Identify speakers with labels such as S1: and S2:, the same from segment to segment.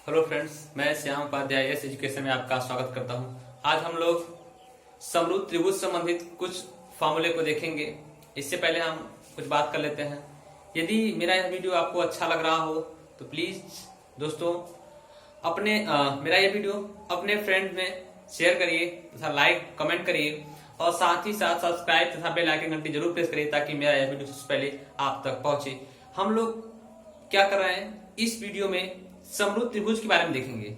S1: Hello friends, मैं Shyam Upadhyay S education में आपका स्वागत करता हूं। आज हम लोग समरूप त्रिभुज संबंधित कुछ फॉर्मूले को देखेंगे। इससे पहले हम कुछ बात कर लेते हैं। यदि मेरा यह वीडियो आपको अच्छा लग रहा हो तो प्लीज दोस्तों मेरा यह वीडियो अपने फ्रेंड में शेयर करिए तथा लाइक कमेंट करिए और साथ ही साथ सब्सक्राइब तथा बेल आइकन घंटी जरूर प्रेस करिए ताकि मेरा यह वीडियो सबसे पहले आप तक पहुंचे। हम लोग क्या कर रहे हैं, इस वीडियो में समरूप त्रिभुज के बारे में देखेंगे।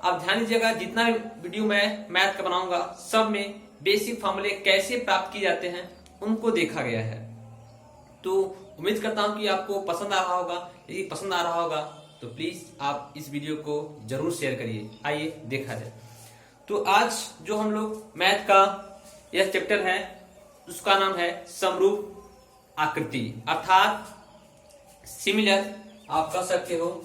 S1: आप ध्यान दीजिएगा, जितना भी वीडियो मैं मैथ का बनाऊंगा सब में बेसिक फॉर्मूले कैसे प्राप्त किए जाते हैं उनको देखा गया है। तो उम्मीद करता हूं कि आपको पसंद आ रहा होगा। यदि पसंद आ रहा होगा तो प्लीज आप इस वीडियो को जरूर शेयर करिए। आइए देखा जाए। तो आज जो हम लोग मैथ का यह चैप्टर है उसका नाम है समरूप आकृति, अर्थात सिमिलर आप कह सकते हो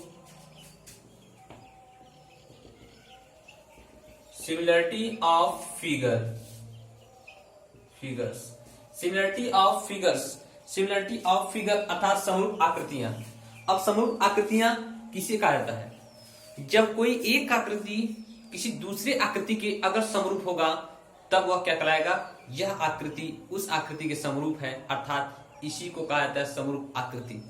S1: similarity of similarity of figure अर्थात समरूप आकृतियां। अब समरूप आकृतियां किसे कहा जाता है? जब कोई एक आकृति किसी दूसरे आकृति के अगर समरूप होगा तब वह क्या कहलाएगा? यह आकृति उस आकृति के समरूप है, अर्थात इसी को कहा जाता है समरूप आकृति।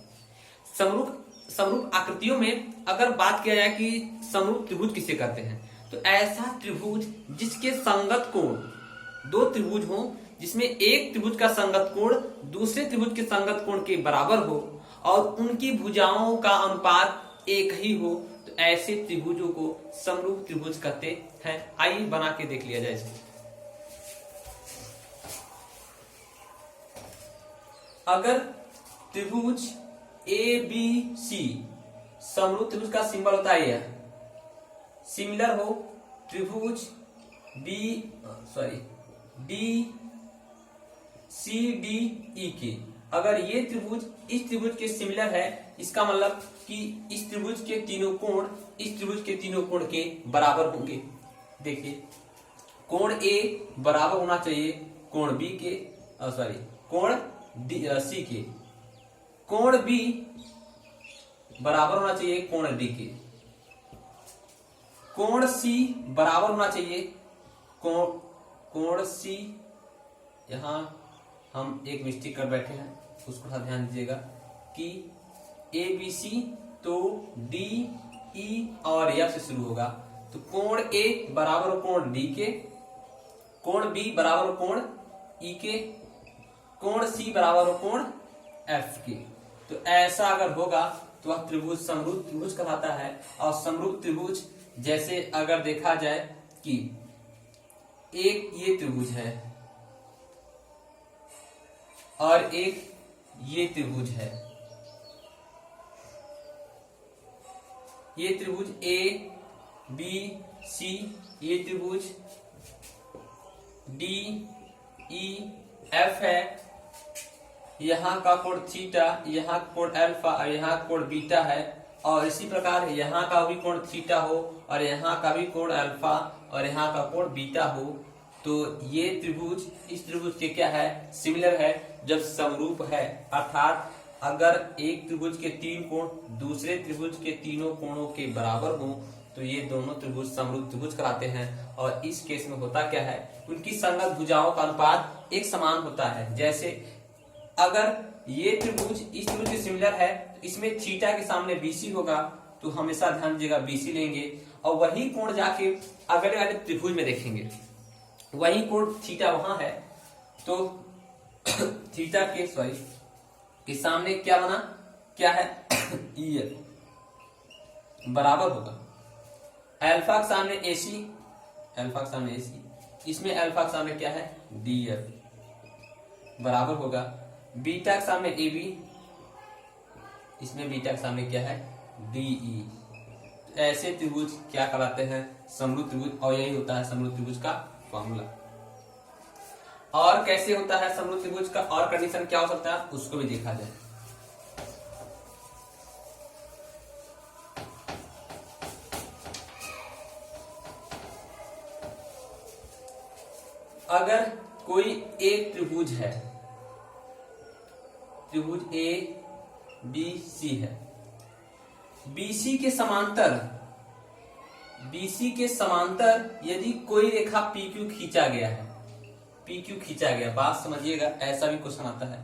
S1: समरूप आकृतियों में अगर बात किया जाए कि समरूप त्रिभुज किसे कहते हैं, तो ऐसा त्रिभुज जिसके संगत कोण, दो त्रिभुज हो जिसमें एक त्रिभुज का संगत कोण दूसरे त्रिभुज के संगत कोण के बराबर हो और उनकी भुजाओं का अनुपात एक ही हो, तो ऐसे त्रिभुजों को समरूप त्रिभुज कहते हैं। आइए बना के देख लिया जाए इसे। अगर त्रिभुज ए बी सी समरूप त्रिभुज का सिंबल होता है यह, सिमिलर हो त्रिभुज डी सी डी ई के, अगर ये त्रिभुज इस त्रिभुज के सिमिलर है, इसका मतलब कि इस त्रिभुज के तीनों कोण इस त्रिभुज के तीनों कोण के बराबर होंगे। देखिए, कोण ए बराबर होना चाहिए कोण बी के, कोण सी के, कोण बी बराबर होना चाहिए कोण डी के, कोण सी बराबर होना चाहिए कोण सी। यहां हम एक मिस्टेक कर बैठे हैं, उसको थोड़ा ध्यान दीजिएगा कि ए बी सी तो डी ई और एफ से शुरू होगा, तो कोण ए बराबर हो कोण डी के, कोण बी बराबर हो कोण ई के, कोण सी बराबर हो कोण एफ के। तो ऐसा अगर होगा तो वह त्रिभुज समरूप त्रिभुज कहलाता है। और समरूप त्रिभुज जैसे अगर देखा जाए कि एक ये त्रिभुज है और एक ये त्रिभुज है, ये त्रिभुज ए बी सी, ये त्रिभुज डी ई एफ है, यहाँ का कोण थीटा, यहाँ कोण अल्फा और यहाँ कोण बीटा है, और इसी प्रकार यहाँ का भी कोण थीटा हो और यहाँ का भी कोण अल्फा और यहाँ का कोण बीटा हो, तो ये त्रिभुज इस त्रिभुज के क्या है? सिमिलर है। जब समरूप है अर्थात अगर एक त्रिभुज के तीन कोण दूसरे त्रिभुज के तीनों कोणों के बराबर हो तो ये दोनों त्रिभुज समरूप त्रिभुज कहलाते हैं। और इस केस में होता क्या है, उनकी संगत भुजाओं का अनुपात एक समान होता है। जैसे अगर ये त्रिभुज इस त्रिभुज के सिमिलर है तो इसमें थीटा के सामने बीसी होगा, तो हमेशा ध्यान दीजिएगा बीसी लेंगे और वही कोण जाके अगले वाले त्रिभुज में देखेंगे, वही कोण थीटा वहां है तो थीटा के सामने क्या बना, क्या है ई एफ बराबर होगा अल्फा के सामने एसी, इसमें अल्फा के सामने क्या है डी एफ बराबर होगा बीटा के सामने ए बी, इसमें बीटा के सामने क्या है डीई। ऐसे त्रिभुज क्या कहलाते हैं? समरूप त्रिभुज। और यही होता है समरूप त्रिभुज का फॉर्मूला। और कैसे होता है समरूप त्रिभुज का, और कंडीशन क्या हो सकता है उसको भी देखा जाए। अगर कोई एक त्रिभुज है, त्रिभुज ए बी सी है, बीसी के समांतर बीसी के समांतर यदि कोई रेखा PQ खींचा गया है, PQ खींचा गया, बात समझिएगा, ऐसा भी क्वेश्चन आता है।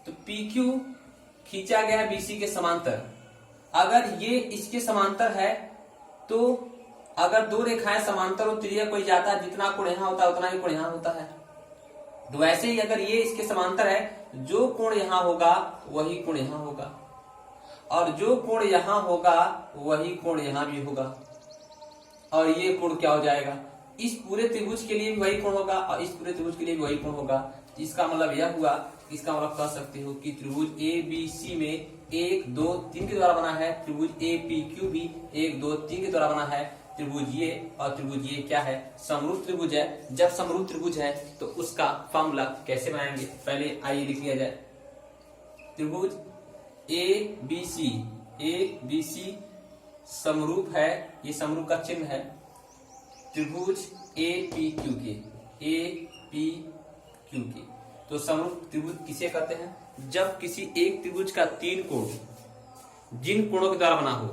S1: तो PQ खींचा गया है BC के समांतर, अगर ये इसके समांतर है तो अगर दो रेखाएं समांतर और त्रिज्या कोई जाता है, जितना कोण यहां होता है उतना ही कोण यहां होता है। तो वैसे ही अगर ये इसके समांतर है, जो कोण यहां होगा वही कोण यहां होगा, और जो कोण यहां होगा वही कोण यहां भी होगा, और ये कोण क्या हो जाएगा, इस पूरे त्रिभुज के लिए भी वही कोण होगा और इस पूरे त्रिभुज के लिए भी वही कोण होगा। इसका मतलब यह हुआ, इसका मतलब कह सकते हो कि त्रिभुज ABC में 1 2 3 के द्वारा बना है, त्रिभुज APQ भी 1 2 3 के द्वारा बना है। त्रिभुज ये और त्रिभुज ये क्या है, समरूप त्रिभुज है। जब समरूप त्रिभुज है तो उसका फॉर्मूला कैसे बनाएंगे, पहले आइए लिख लिया जाए। त्रिभुज ABC समरूप है, ये समरूप का चिन्ह है। त्रिभुज APQ के तो समरूप त्रिभुज किसे कहते हैं, जब किसी एक त्रिभुज का 3 कोण जिन कोणों के द्वारा बना हो,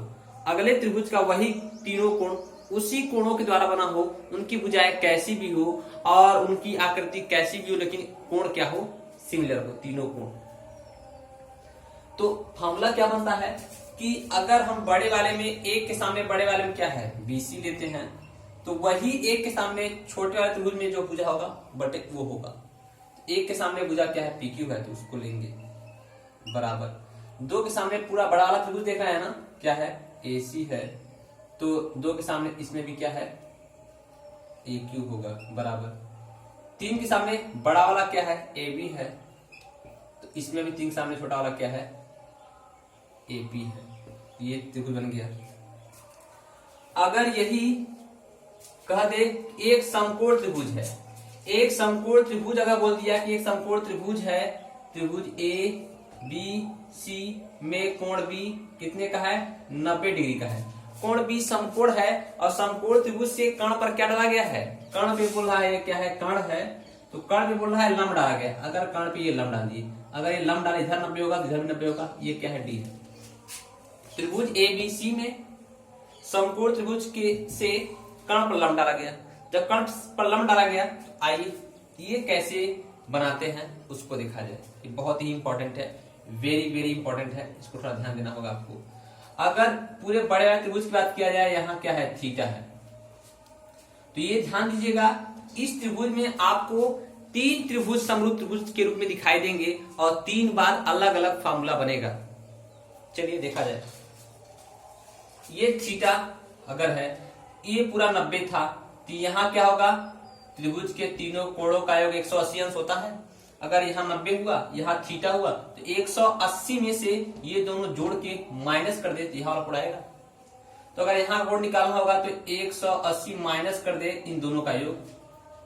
S1: अगले त्रिभुज का वही तीनों कोण उसी कोणों के द्वारा बना हो, उनकी भुजाएं कैसी भी हो और उनकी आकृति कैसी भी हो, लेकिन कोण क्या हो, सिमिलर हो, तीनों कोण। तो फॉर्मूला क्या बनता है कि अगर हम बड़े वाले में एक के सामने बड़े वाले में क्या है BC लेते हैं, तो वही एक के सामने छोटे वाले त्रिभुज में जो भुजा होगा बटे वो होगा। एक के सामने भुजा क्या है PQ है, तो उसको लेंगे बराबर। 2 के सामने पूरा बड़ा वाला त्रिभुज देखा है ना, क्या है AC है, तो 2 के सामने इसमें भी क्या है AQ होगा बराबर। 3 के सामने बड़ा वाला क्या है AB है, तो इसमें भी 3 के सामने छोटा वाला क्या है AP है। ये त्रिभुज बन गया। अगर यही कह दे एक समकोण त्रिभुज है, एक समकोण त्रिभुज अगर बोल दिया कि एक समकोण त्रिभुज है, त्रिभुज ABC में कोण B कितने का है, 90 डिग्री का है। कोण B समकोण है और समकोण त्रिभुज से कर्ण पर क्या डाला गया है, कर्ण पे बोल रहा है क्या है, कर्ण है, तो कर्ण पे बोल रहा है लंब डाला गया। अगर कर्ण पे ये लंब डाल दिए, अगर ये लंब डाले इधर 90 होगा, इधर भी 90 होगा, ये क्या है D है। त्रिभुज ABC में समकोण त्रिभुज के से कर्ण पर लंब डाला गया। जब कर्ण पर लंब डाला गया तो आइए ये कैसे बनाते हैं उसको देखा जाए। ये बहुत ही इंपॉर्टेंट है, वेरी इंपॉर्टेंट है, इसको थोड़ा ध्यान देना होगा आपको। अगर पूरे बड़े वाले त्रिभुज की बात किया जाए, यहाँ क्या है थीटा है, तो ये ध्यान दीजिएगा, इस त्रिभुज में आपको 3 त्रिभुज समरूप त्रिभुज के रूप में दिखाई देंगे और 3 बार अलग अलग फॉर्मूला बनेगा। चलिए देखा जाए। ये थीटा अगर है, ये पूरा 90 था, तो यहाँ क्या होगा, त्रिभुज के तीनों कोणों का योग 180 अंश होता है। अगर यहाँ 90 हुआ, यहाँ थीटा हुआ, तो 180 में से ये दोनों जोड़ के माइनस कर दे तो यहाँ वाला कोण आएगा। तो अगर यहाँ कोण निकालना होगा तो 180 माइनस कर दे इन दोनों का योग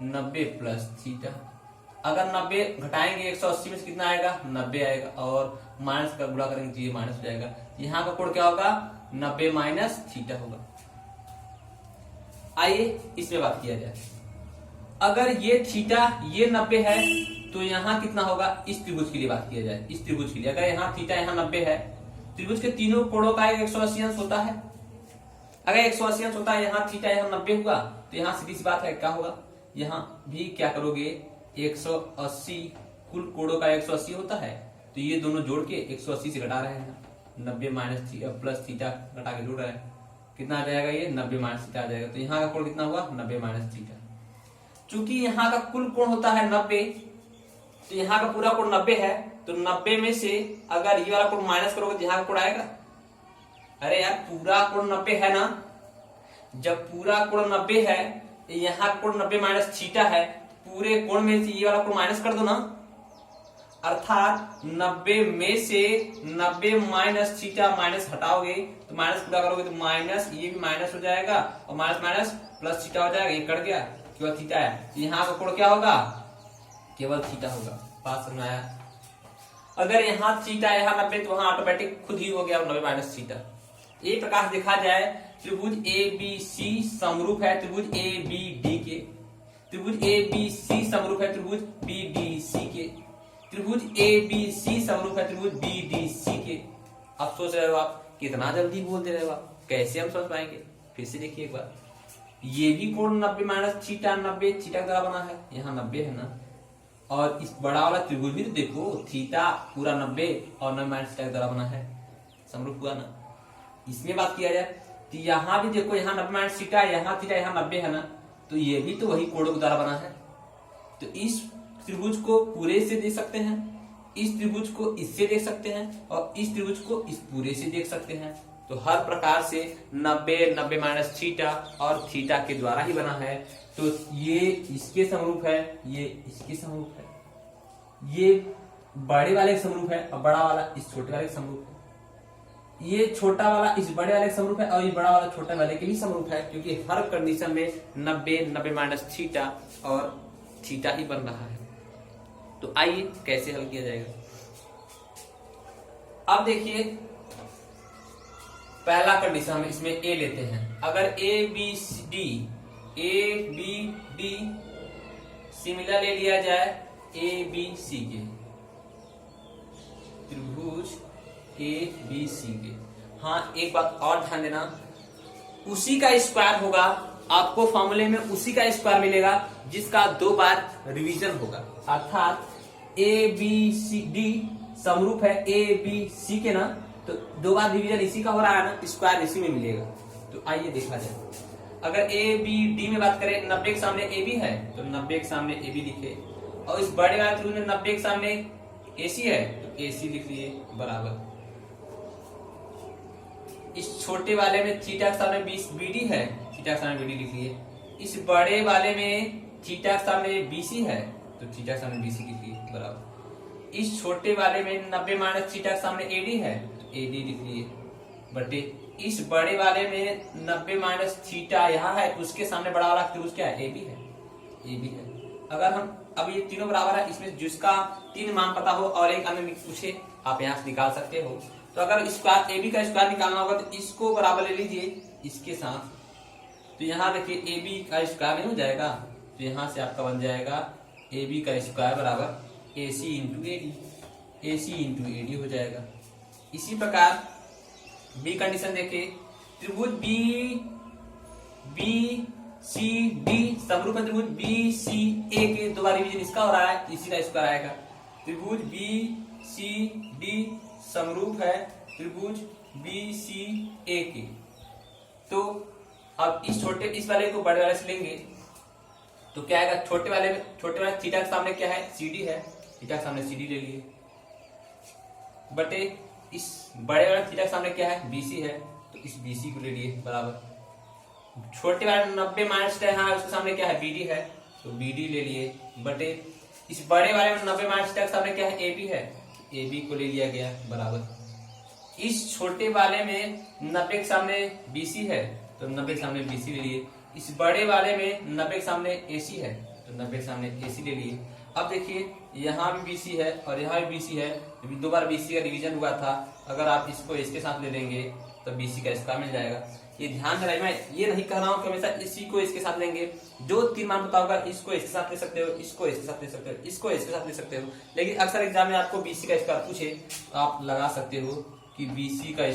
S1: 90 प्लस थीटा। अगर 90 घटाएंगे 180 में से कितना आएगा, 90 आएगा, और माइनस का गुणा करेंगे तो ये माइनस हो जाएगा। यहाँ का कोण क्या होगा, 90 माइनस थीटा होगा। आइए इसमें बात किया जाए। अगर ये थीटा ये 90 है तो यहाँ कितना होगा, इस त्रिभुज के लिए बात किया जाए। इस त्रिभुज के लिए अगर यहाँ थीटा यहाँ 90 है, त्रिभुज के तीनों कोणों का 180 अंश होता है। अगर 180 अंश होता है, यहाँ थीटा यहाँ 90 हुआ, तो यहाँ सीधी सी बात है क्या होगा, यहाँ भी क्या करोगे 180, कुल कोणों का 180 होता है, तो ये दोनों जोड़ के 180 से घटा रहे हैं, 90 माइनस प्लस थीटा घटा के जोड़ रहे हैं, कितना आ जाएगा, ये 90 माइनस थीटा आ जाएगा। तो यहाँ का कोण कितना हुआ, 90 माइनस थीटा। चूंकि यहाँ का कुल कोण होता है 90, तो यहाँ का पूरा कोण 90 है, तो 90 में से अगर ये वाला कोण माइनस करोगे तो यहाँ का कोण आएगा। अरे यार पूरा कोण 90 है ना, जब पूरा कोण 90 है, यहाँ कोण 90 माइनस थीटा है, पूरे कोण में से ये वाला कोण माइनस कर दो ना, अर्थात 90 में से 90 माइनस थीटा माइनस हटाओगे तो माइनस पूरा करोगे तो माइनस, ये भी माइनस हो जाएगा और माइनस माइनस प्लस थीटा हो जाएगा, ये कट गया, केवल थीटा है। तो यहाँ का कोण क्या होगा, केवल थीटा होगा। बात समझ में आया। अगर यहाँ थीटा यहाँ 90 तो वहां ऑटोमेटिक खुद ही हो गया 90 माइनस थीटा। एक प्रकार देखा जाए, त्रिभुज ABC समरूप है त्रिभुज ABD के, त्रिभुज ABC समरूप है त्रिभुज BDC के, त्रिभुज ABC समरूप है त्रिभुज BDC के। अब सोच रहे हो आप कितना जल्दी बोल दे रहे हो आप, कैसे हम समझ पाएंगे, फिर से देखिए एक बार। ये भी कोण 90 माइनस थीटा, 90 थीटा का बना है, यहाँ 90 है ना। और इस बड़ा वाला त्रिभुज भी तो देखो, थीटा पूरा 90 और 90 माइनस थीटा का द्वारा बना है, समरूप हुआ ना। इसमें बात किया जाए तो यहाँ भी देखो, यहाँ 90 माइनस थीटा, यहाँ थीटा, यहाँ 90 है ना, तो ये भी तो वही कोण के द्वारा बना है। तो इस त्रिभुज को पूरे से देख सकते हैं, इस त्रिभुज को इससे देख सकते हैं, और इस त्रिभुज को इस पूरे से देख सकते हैं। तो हर प्रकार से 90, 90 माइनस थीटा और थीटा के द्वारा ही बना है। तो ये इसके समरूप है, ये इसके समरूप है, ये बड़े वाले के समरूप है और बड़ा वाला इस छोटे वाले के समरूप है। ये छोटा वाला इस बड़े वाले के समरूप है और ये बड़ा वाला छोटे वाले के भी समरूप है, क्योंकि हर कंडीशन में 90, 90 माइनस थीटा और थीटा ही बन रहा है। तो आइए कैसे हल किया जाएगा। अब देखिए, पहला कंडीशन हम इसमें ए लेते हैं। अगर ए बी डी सिमिलर ले लिया जाए ए बी सी के, त्रिभुज ए बी सी के। हाँ, एक बात और ध्यान देना, उसी का स्क्वायर होगा, आपको फॉर्मूले में उसी का स्क्वायर मिलेगा जिसका 2 बार रिवीजन होगा। अर्थात ए बी सी डी समरूप है ए बी सी के ना, तो 2 बार डिवीजन इसी का हो रहा है ना, स्क्वायर इसी में मिलेगा। तो आइए देखा जाए। अगर ए बी डी में बात करें, 90 के सामने ए बी है तो 90 के सामने ए बी लिखे, और इस बड़े वाले त्रिभुज में 90 के सामने ए सी है तो ए सी लिख लिए बराबर। इस छोटे वाले में थीटा के सामने बी डी है, थीटा के सामने बी डी लिख लिए। इस बड़े वाले में थीटा के सामने बी सी है तो थीटा के सामने बी सी लिख लिए बराबर। इस छोटे वाले में 90 माइनस थीटा के सामने ए डी है, एडी लिख लिए बटे इस बड़े वाले में 90 माइनस थीटा यहाँ है, उसके सामने बड़ा वाला त्रिभुज क्या है, ए बी है, ए बी है। अगर हम अब ये तीनों बराबर है, इसमें जिसका 3 मान पता हो और एक अन्य पूछे, आप यहाँ से निकाल सकते हो। तो अगर स्क्वायर ए बी का स्क्वायर निकालना होगा तो इसको बराबर ले लीजिए इसके साथ। तो यहाँ देखिए ए बी का स्क्वायर नहीं हो जाएगा, तो यहाँ से आपका बन जाएगा ए बी का स्क्वायर बराबर a c into a d, a c into a d हो जाएगा। इसी प्रकार बी कंडीशन देखिए, त्रिभुज बी सी डी समरूप है त्रिभुज बी सी ए के, 2 बार डिवीजन इसका हो रहा है, इसी का स्क्वायर आएगा। त्रिभुज बी सी डी समरूप है त्रिभुज बी सी ए के। तो अब इस वाले को बड़े वाले से लेंगे तो क्या आएगा, छोटे वाले थीटा के सामने क्या है, सी डी है, थीटा के सामने सी डी ले लिए बटे इस बड़े वाले थीटा के सामने क्या है, बीसी है, तो इस बीसी को ले लिए बराबर। छोटे वाले 90 माइनस है, हाँ उसके सामने क्या है, बीडी है, तो बीडी ले लिए बटे इस बड़े वाले में 90 माइनस के सामने क्या है, एबी है, एबी को ले लिया गया बराबर। इस छोटे वाले में 90 के सामने बीसी है तो 90 के सामने बीसी ले लिए। इस बड़े वाले में 90 के सामने एसी है तो 90 के सामने एसी ले लिए। अब देखिए यहाँ भी बीसी है और यहाँ भी बीसी है, 2 बार बीसी का डिवीजन हुआ था, अगर आप इसको इसके साथ ले लेंगे तो बीसी का स्क्वायर मिल जाएगा। ये ध्यान देना, मैं ये नहीं कह रहा हूँ कि हमेशा इसी को इसके साथ लेंगे, जो 3 मान पता होगा इसको इसके साथ ले सकते हो, इसको इसके साथ ले सकते हो, इसको इसके साथ ले सकते हो। लेकिन अक्सर एग्जाम में आपको बीसी का स्क्वायर पूछे तो आप लगा सकते हो कि बीसी का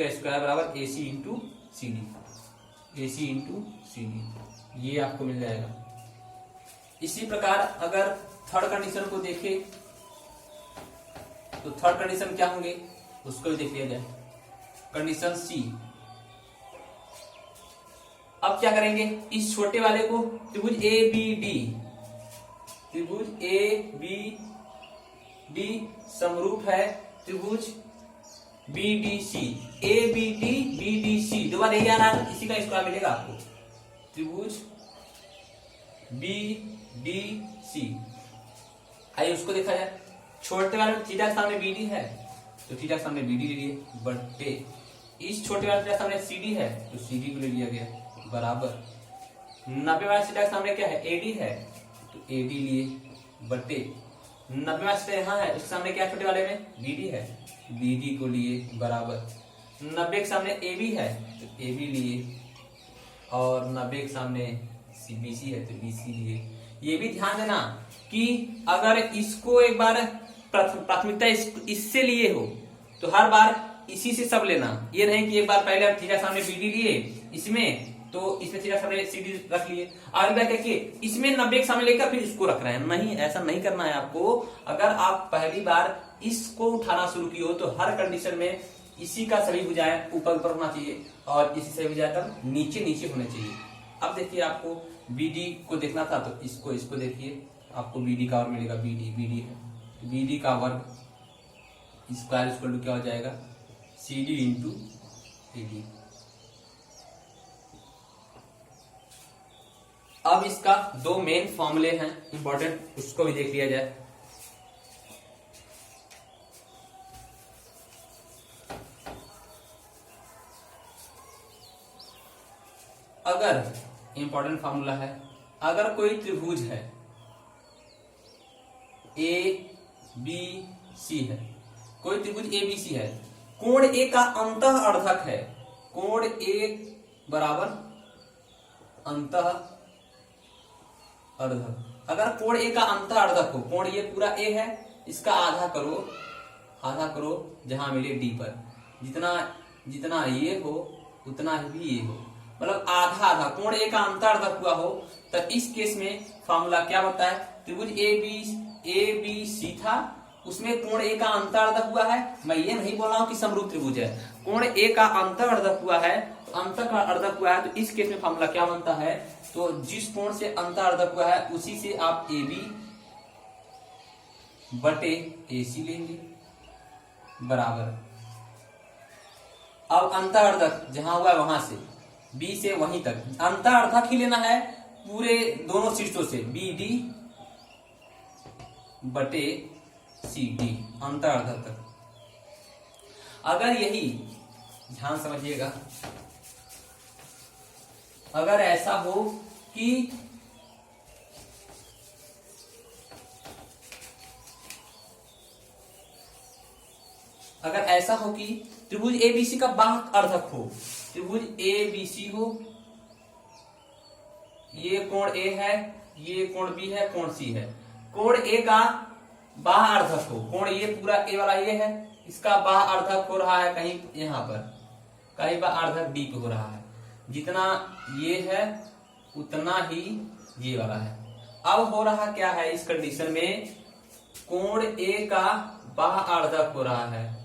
S1: स्क्वायर बराबर AC into C D, AC into C D, ये आपको मिल जाएगा। इसी प्रकार अगर थर्ड कंडीशन को देखें तो थर्ड कंडीशन क्या होंगे उसको भी देख लिया जाए। कंडीशन सी, अब क्या करेंगे, इस छोटे वाले को त्रिभुज ए बी डी, त्रिभुज ए बी डी समरूप है त्रिभुज B D C, A B D C, 2 बार यही आ रहा है, इसी का स्क्वायर मिलेगा आपको, त्रिभुज बी डी सी। आइए उसको देखा जाए। छोटे वाले में थीटा के सामने बी डी है तो थीटा के सामने बी डी ले लिए बटे इस छोटे वाले थीटा के सामने सी डी है तो सी डी को ले लिया गया बराबर 90 वाले थीटा के सामने क्या है, ए डी है तो ए डी लिए बटे 90 वाले थीटा यहाँ है, उसके सामने क्या छोटे वाले में बी डी है, बी डी को लिए बराबर 90 के सामने ए बी है तो ए बी लिए और 90 के सामने बीसी है तो बीसी लिए। ये भी ध्यान देना कि अगर इसको एक बार प्राथमिकता इससे लिए हो तो हर बार इसी से सब लेना, ये नहीं कि एक बार पहले आप थीटा सामने बीडी लिए इसमें तो इसमें थीटा सामने सीडी रख लिए। आगे क्या देखिए, इसमें 90 के सामने लेकर फिर इसको रख रहे हैं, नहीं ऐसा नहीं करना है आपको। अगर आप पहली बार इसको उठाना शुरू किए हो तो हर कंडीशन में इसी का सभी भुजाएं ऊपर ऊपर होना चाहिए और इसी सभी भुजाएं तब नीचे नीचे होने चाहिए। अब देखिए आपको बीडी को देखना था तो इसको देखिए, आपको बीडी का और मिलेगा, बीडी है, बीडी का वर्ग स्क्वायर इक्वल टू क्या हो जाएगा, CD इंटू AD। अब इसका दो मेन फॉर्मूले हैं इंपॉर्टेंट, उसको भी देख लिया जाए। अगर इंपॉर्टेंट फॉर्मूला है, अगर कोई त्रिभुज है ABC है, कोई त्रिभुज ABC है, कोण A का अंतः अर्धक है, कोण A बराबर अंतः अर्धक। अगर कोण A का अंतः अर्धक हो, कोण ये पूरा A है, इसका आधा करो जहां मिले D पर, जितना जितना ये हो उतना ही ये हो, मतलब आधा आधा कोण A का अंतः अर्धक हुआ हो, तो इस केस में फॉर्मूला क्या होता है, त्रिभुज ABC था, उसमें कोण A का अंतर्र्धक हुआ है। मैं ये नहीं बोल रहा हूं कि समरूप त्रिभुज है, कोण A का अंतर्र्धक हुआ है, तो अंतर्र्धक हुआ है, तो इस केस में फॉर्मूला क्या बनता है, तो जिस कोण से अंतर्र्धक हुआ है उसी से आप AB बटे AC लेंगे बराबर। अब अंतर्र्धक जहां हुआ वहां से B से वहीं तक अंतर्र्धक ही लेना है, पूरे दोनों शीर्षों से BD बटे CD अंतर्र्धक तक। अगर यही ध्यान समझिएगा, अगर ऐसा हो कि त्रिभुज ABC का बाह्य अर्धक हो, त्रिभुज ABC हो, ये कोण A है, ये कोण B है, कोण C है, कोण A का बाह्य अर्धक हो, कोण ये पूरा A वाला ये है, इसका बाह्य अर्धक हो रहा है कहीं यहां पर, कहीं बाह्य अर्धक D पे हो रहा है, जितना ये है उतना ही ये वाला है। अब हो रहा क्या है इस कंडीशन में, कोण A का बाह्य अर्धक हो रहा है,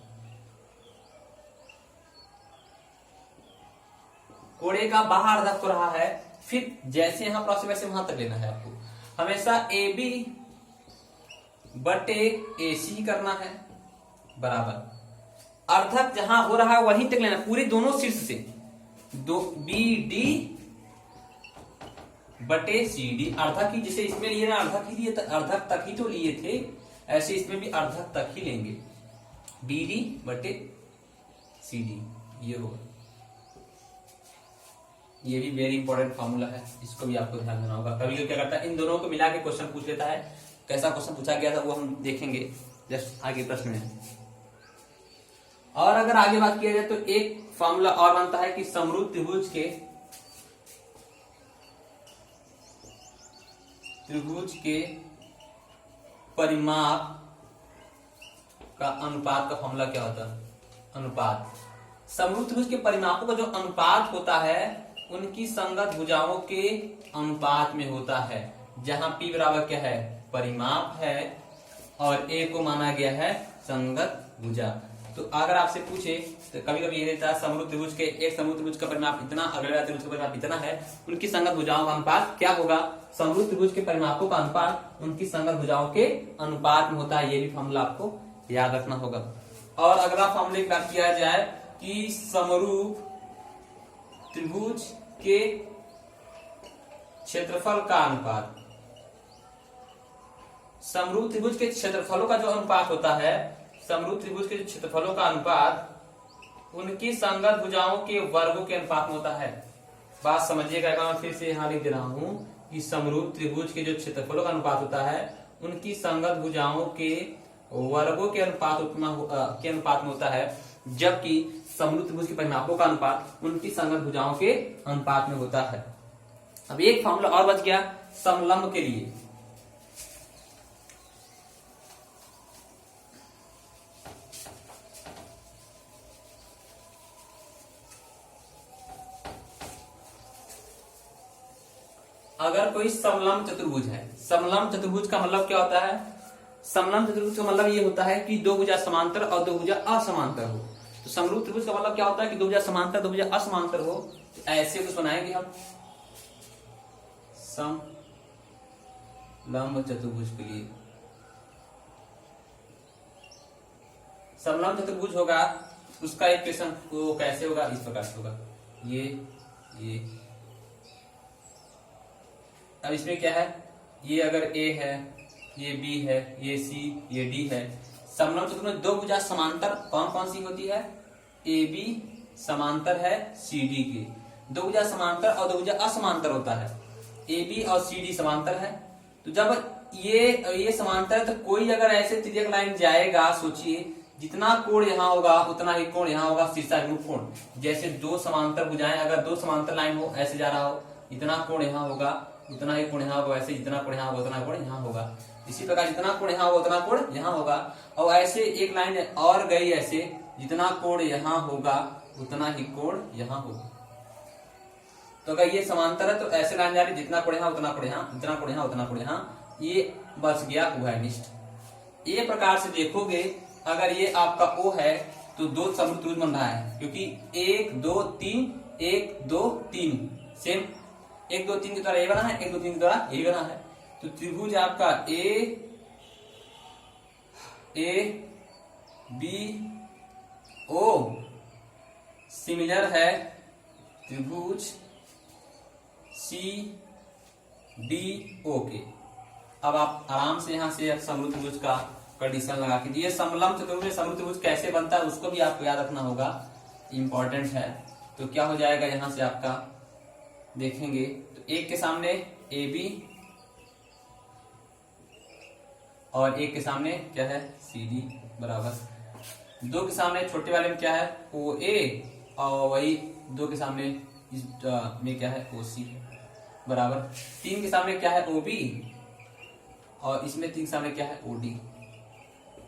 S1: कोण A का बाह्य अर्धक हो रहा है, फिर जैसे यहां प्रोसेस वैसे वहां तक लेना है आपको, हमेशा AB बटे AC करना है बराबर, अर्धक जहां हो रहा है वहीं तक लेना, पूरे दोनों शीर्ष से, दो BD बटे CD, अर्धक ही जैसे इसमें लिए ना, अर्धक ही लिए, अर्धक तक ही तो लिए थे, ऐसे इसमें भी अर्धक तक ही लेंगे, BD बटे CD ये होगा। ये भी वेरी इंपॉर्टेंट फॉर्मूला है, इसको भी आपको ध्यान देना होगा। कभी क्या करता है, इन दोनों को मिला के क्वेश्चन पूछ लेता है, कैसा क्वेश्चन पूछा गया था वो हम देखेंगे जस्ट आगे प्रश्न में। और अगर आगे बात किया जाए तो एक फॉर्मूला और बनता है कि समरूप त्रिभुज के परिमाप का अनुपात का फॉर्मूला क्या होता है, अनुपात, समरूप त्रिभुज के परिमापों का जो अनुपात होता है उनकी संगत भुजाओं के अनुपात में होता है, जहां P बराबर क्या है, परिमाप है, और A को माना गया है संगत भुजा। तो अगर आपसे पूछे तो कभी कभी ये रहता है समरूप त्रिभुज के, एक समरूप त्रिभुज का परिमाप इतना, अगले त्रिभुज का परिमाप इतना है, उनकी संगत भुजाओं का अनुपात क्या होगा, समरूप त्रिभुज के परिमापों का अनुपात उनकी संगत भुजाओं के अनुपात में होता है। ये भी फॉर्मूला आपको याद रखना होगा। और अगला फॉर्मूले की बात किया जाए कि समरूप त्रिभुज के क्षेत्रफल का अनुपात, समरूप त्रिभुज के क्षेत्रफलों का जो अनुपात होता है, समरूप त्रिभुज के क्षेत्रफलों का अनुपात उनकी संगत भुजाओं के वर्गों के अनुपात में होता है। बात समझिएगा, मैं फिर से यहां लिख दे रहा हूं कि समरूप त्रिभुज के जो क्षेत्रफलों का अनुपात होता है उनकी संगत भुजाओं के वर्गों के अनुपात में होता है, जबकि समरूप त्रिभुज के परिमापों का अनुपात उनकी संगत भुजाओं के अनुपात में होता है। अब एक फॉर्मूला और बच गया समलंब के लिए। अगर कोई समलंब चतुर्भुज है, समलंब चतुर्भुज का मतलब क्या होता है? समलंब चतुर्भुज का मतलब ये होता है कि दो भुजा समांतर और दो भुजा असमांतर हो। तो समरूप त्रिभुज का मतलब क्या होता है कि दो भुजा समांतर दो भुजा असमांतर हो। तो ऐसे कुछ बनाएंगे हम समलंब चतुर्भुज के लिए। समलंब चतुर्भुज होगा, उसका इक्वेशन वो कैसे होगा? इस प्रकार से होगा, ये। अब इसमें क्या है? ये अगर A है, ये B है, ये C, ये D है। समलंब चतुर्भुज में दो भुजा समांतर कौन कौन सी होती है? AB समांतर है CD के। दो भुजा समांतर और दो भुजा असमांतर होता है। AB और CD समांतर है। तो जब ये समांतर है तो कोई अगर ऐसे तिर्यक लाइन जाएगा, सोचिए जितना कोण यहाँ होगा उतना ही कोण यहाँ होगा, शीर्षाभिमुख कोण। जैसे दो समांतर भुजाएं, अगर दो समांतर लाइन हो ऐसे जा रहा हो, इतना कोण यहाँ होगा उतना ही कोण यहाँ होगा, ऐसे जितना कोण यहाँ होगा उतना कोण यहाँ होगा। इसी प्रकार जितना कोण यहाँ होगा उतना कोण यहाँ होगा। और ऐसे एक लाइन और गई ऐसे, जितना कोण यहाँ होगा उतना ही कोण यहाँ होगा। तो अगर ये समांतर है तो ऐसे लाइन जा रही, जितना कोण यहाँ उतना कोण यहाँ, जितना कोण यहाँ उतना कोण यहाँ, ये बच गया उभयनिष्ठ। ये प्रकार से देखोगे, अगर ये आपका O है तो दो समरूप त्रिभुज बन रहा है, क्योंकि 1 2 3 1 2 3 सेम 1 2 3 के द्वारा ये बना है, 1 2 3 के द्वारा ये बना है। तो त्रिभुज आपका A B O सिमिलर है त्रिभुज C D O के। अब आप आराम से यहाँ से समरूप त्रिभुज का कंडीशन लगा के, ये समलंब चतुर्भुज में समरूप त्रिभुज कैसे बनता है उसको भी आपको याद रखना होगा, इंपॉर्टेंट है। तो क्या हो जाएगा यहाँ से आपका देखेंगे तो एक के सामने AB और एक के सामने क्या है CD बराबर, दो के सामने छोटे वाले में क्या है OA और वही दो के सामने इस में क्या है OC बराबर, तीन के सामने क्या है OB और इसमें तीन के सामने क्या है OD।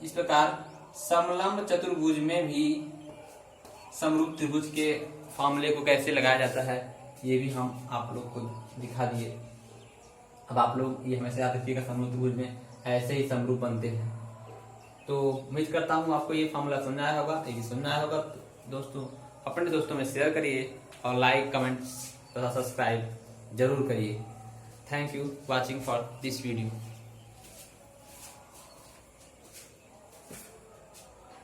S1: इस प्रकार समलंब चतुर्भुज में भी समरूप त्रिभुज के फॉर्मूले को कैसे लगाया जाता है ये भी हम आप लोग को दिखा दिए। अब आप लोग ये हमेशा याद रखिएगा, समरूप त्रिभुज में ऐसे ही समरूप बनते हैं। तो उम्मीद करता हूँ आपको ये फॉर्मूला समझ आया होगा, ये समझ आया होगा। दोस्तों अपने दोस्तों में शेयर करिए और लाइक कमेंट्स तथा सब्सक्राइब जरूर करिए। Thank you watching for this video.